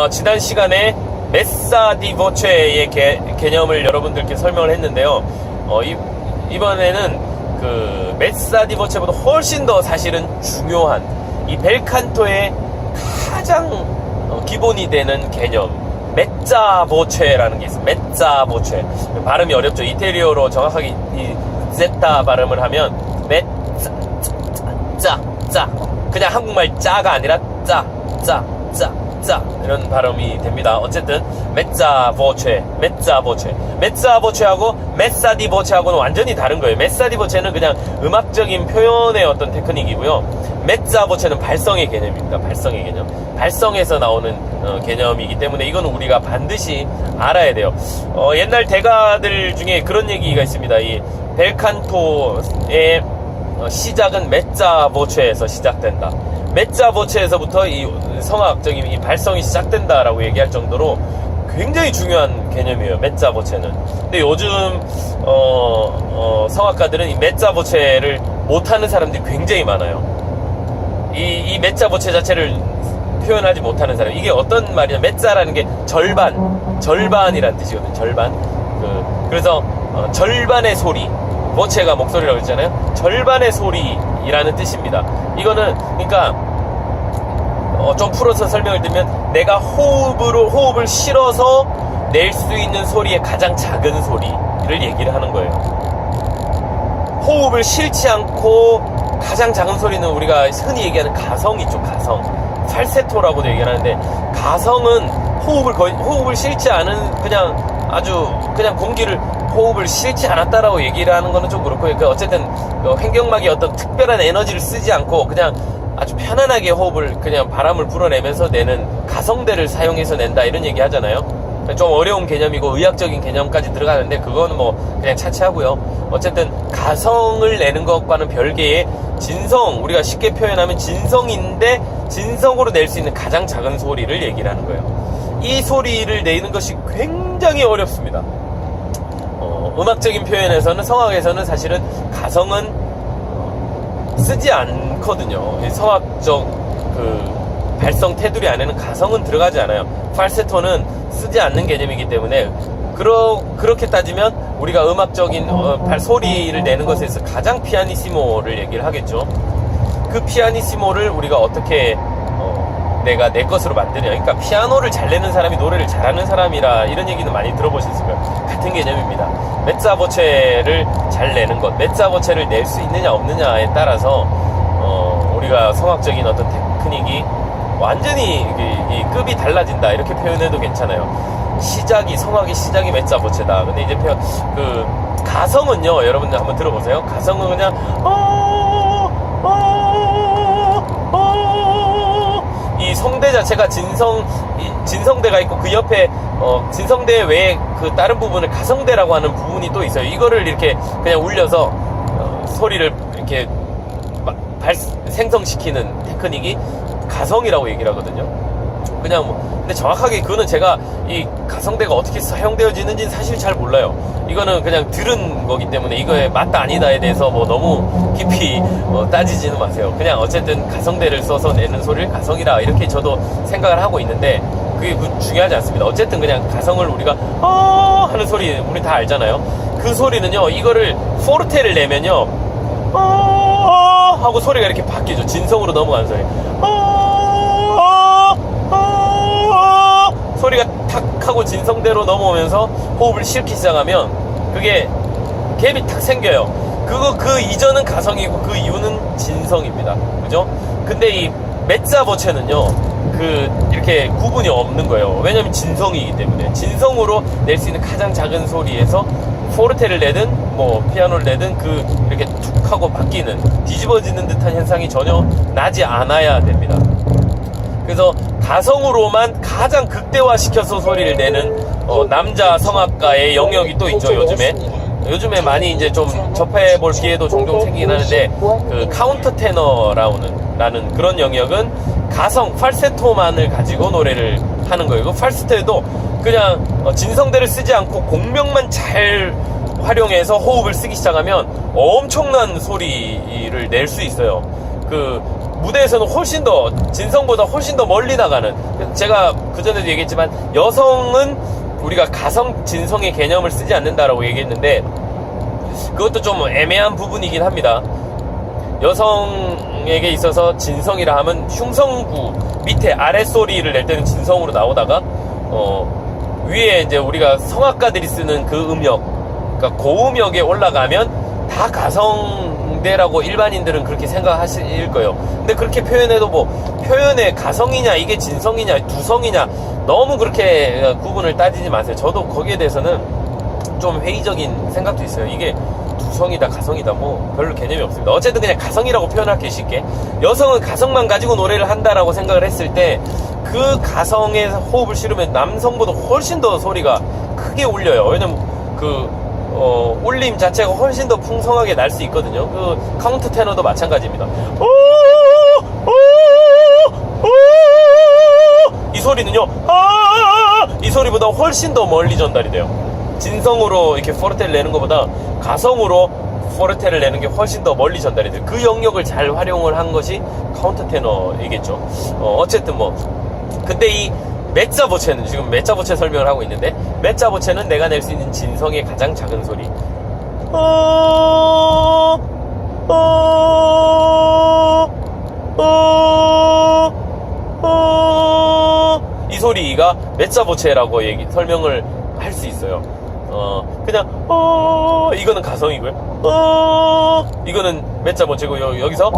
지난 시간에 메사 디 보체의 개념을 여러분들께 설명을 했는데요. 이번에는 그 메사 디 보체보다 훨씬 더 사실은 중요한 이 벨칸토의 가장 기본이 되는 개념, 메짜 보체라는 게 있어요. 메짜 보체. 발음이 어렵죠. 이태리어로 정확하게 이 제타 발음을 하면 짜. 그냥 한국말 짜가 아니라 짜 이런 발음이 됩니다. 어쨌든 메짜 보체하고 메사 디 보체하고는 완전히 다른 거예요. 메사 디 보체는 그냥 음악적인 표현의 어떤 테크닉이고요. 메짜 보체는 발성의 개념입니다. 발성의 개념. 발성에서 나오는 개념이기 때문에 이거는 우리가 반드시 알아야 돼요. 옛날 대가들 중에 그런 얘기가 있습니다. 이 벨칸토의 시작은 메짜 보체에서 시작된다. 메짜 보체에서부터 이 성악적인 이 발성이 시작된다라고 얘기할 정도로 굉장히 중요한 개념이에요. 메짜 보체는. 근데 요즘 성악가들은 이 메짜 보체를 못하는 사람들이 굉장히 많아요. 이 메짜 보체 자체를 표현하지 못하는 사람. 이게 어떤 말이냐? 메짜라는 게 절반이란 뜻이거든요. 절반. 그래서 절반의 소리. 보체가 목소리라고 했잖아요. 절반의 소리라는 뜻입니다. 이거는 그러니까 좀 풀어서 설명을 드리면 내가 호흡을 실어서 낼 수 있는 소리의 가장 작은 소리를 얘기를 하는 거예요. 호흡을 싫지 않고 가장 작은 소리는 우리가 흔히 얘기하는 가성 있죠. 가성. 팔세토라고도 얘기를 하는데, 가성은 호흡을 싫지 않은 그냥 공기를 호흡을 싫지 않았다라고 얘기를 하는 거는 좀 그렇고, 그러니까 어쨌든 횡격막이 어떤 특별한 에너지를 쓰지 않고 그냥 아주 편안하게 호흡을 그냥 바람을 불어내면서 내는 가성대를 사용해서 낸다 이런 얘기 하잖아요. 좀 어려운 개념이고 의학적인 개념까지 들어가는데 그건 뭐 그냥 차치하고요. 어쨌든 가성을 내는 것과는 별개의 진성, 우리가 쉽게 표현하면 진성인데 진성으로 낼 수 있는 가장 작은 소리를 얘기를 하는 거예요. 이 소리를 내는 것이 굉장히 어렵습니다. 음악적인 표현에서는, 성악에서는 사실은 가성은 쓰지 않거든요. 성악적 발성 테두리 안에는 가성은 들어가지 않아요. 팔세토는 쓰지 않는 개념이기 때문에 그렇게 따지면 우리가 음악적인 소리를 내는 것에서 가장 피아니시모를 얘기를 하겠죠. 그 피아니시모를 우리가 어떻게 내가 내 것으로 만드냐. 그러니까 피아노를 잘 내는 사람이 노래를 잘하는 사람이라 이런 얘기는 많이 들어보셨을 거예요. 같은 개념입니다. 메짜 보체를 잘 내는 것, 메짜 보체를 낼 수 있느냐 없느냐에 따라서 우리가 성악적인 어떤 테크닉이 완전히 이 급이 달라진다 이렇게 표현해도 괜찮아요. 성악의 시작이 메짜 보체다. 근데 이제 가성은요, 여러분들 한번 들어보세요. 가성은 그냥 이 성대 자체가 진성대가 있고 그 옆에 진성대 외에 그 다른 부분을 가성대라고 하는 부분이 또 있어요. 이거를 이렇게 그냥 울려서 소리를 이렇게 생성시키는 테크닉이 가성이라고 얘기를 하거든요. 그냥 근데 정확하게 그거는 제가 이 가성대가 어떻게 사용되어지는지는 사실 잘 몰라요. 이거는 그냥 들은 거기 때문에 이거에 맞다 아니다에 대해서 뭐 너무 깊이 따지지는 마세요. 그냥 어쨌든 가성대를 써서 내는 소리를 가성이라 이렇게 저도 생각을 하고 있는데 그게 중요하지 않습니다. 어쨌든 그냥 가성을 우리가 하는 소리 우리 다 알잖아요. 그 소리는요, 이거를 포르테를 내면요 하고 소리가 이렇게 바뀌죠. 진성으로 넘어가는 소리. 소리가 탁 하고 진성대로 넘어오면서 호흡을 싫기 시작하면 그게 갭이 탁 생겨요. 그 이전은 가성이고 그 이후는 진성입니다. 그죠? 근데 이 메짜 보체는요, 이렇게 구분이 없는 거예요. 왜냐면 진성이기 때문에. 진성으로 낼 수 있는 가장 작은 소리에서 포르테를 내든 뭐 피아노를 내든 이렇게 툭 하고 바뀌는, 뒤집어지는 듯한 현상이 전혀 나지 않아야 됩니다. 그래서 가성으로만 가장 극대화시켜서 소리를 내는 남자 성악가의 영역이 또 있죠. 요즘에 많이 이제 좀 접해볼 기회도 종종 생기긴 하는데, 그 카운터 테너라는 그런 영역은 가성, 팔세토만을 가지고 노래를 하는 거예요. 그 팔세토에도 그냥 진성대를 쓰지 않고 공명만 잘 활용해서 호흡을 쓰기 시작하면 엄청난 소리를 낼 수 있어요. 무대에서는 훨씬 더 진성보다 훨씬 더 멀리 나가는, 제가 그전에도 얘기했지만 여성은 우리가 가성 진성의 개념을 쓰지 않는다라고 얘기했는데 그것도 좀 애매한 부분이긴 합니다. 여성에게 있어서 진성이라 하면 흉성구 밑에 아랫소리를 낼 때는 진성으로 나오다가 위에 이제 우리가 성악가들이 쓰는 그 음역, 그러니까 고음역에 올라가면 다 가성대라고 일반인들은 그렇게 생각하실 거예요. 근데 그렇게 표현해도 뭐 표현의 가성이냐 이게 진성이냐 두성이냐 너무 그렇게 구분을 따지지 마세요. 저도 거기에 대해서는 좀 회의적인 생각도 있어요. 이게 두성이다 가성이다 뭐 별로 개념이 없습니다. 어쨌든 그냥 가성이라고 표현할게 쉽게. 여성은 가성만 가지고 노래를 한다라고 생각을 했을 때 그 가성에 호흡을 실으면 남성보다 훨씬 더 소리가 크게 울려요. 왜냐면 울림 자체가 훨씬 더 풍성하게 날 수 있거든요. 그 카운트 테너도 마찬가지입니다. 이 소리는요, 이 소리보다 훨씬 더 멀리 전달이 돼요. 진성으로 이렇게 포르테를 내는 것보다 가성으로 포르테를 내는 게 훨씬 더 멀리 전달이 돼요. 그 영역을 잘 활용을 한 것이 카운터 테너이겠죠. 어쨌든 뭐, 근데 이 메짜보체는, 지금 메짜보체 설명을 하고 있는데, 메짜보체는 내가 낼 수 있는 진성의 가장 작은 소리. 이 소리가 메짜보체라고 설명을 할 수 있어요. 그냥 이거는 가성이고요. 이거는 메짜보체고 여기서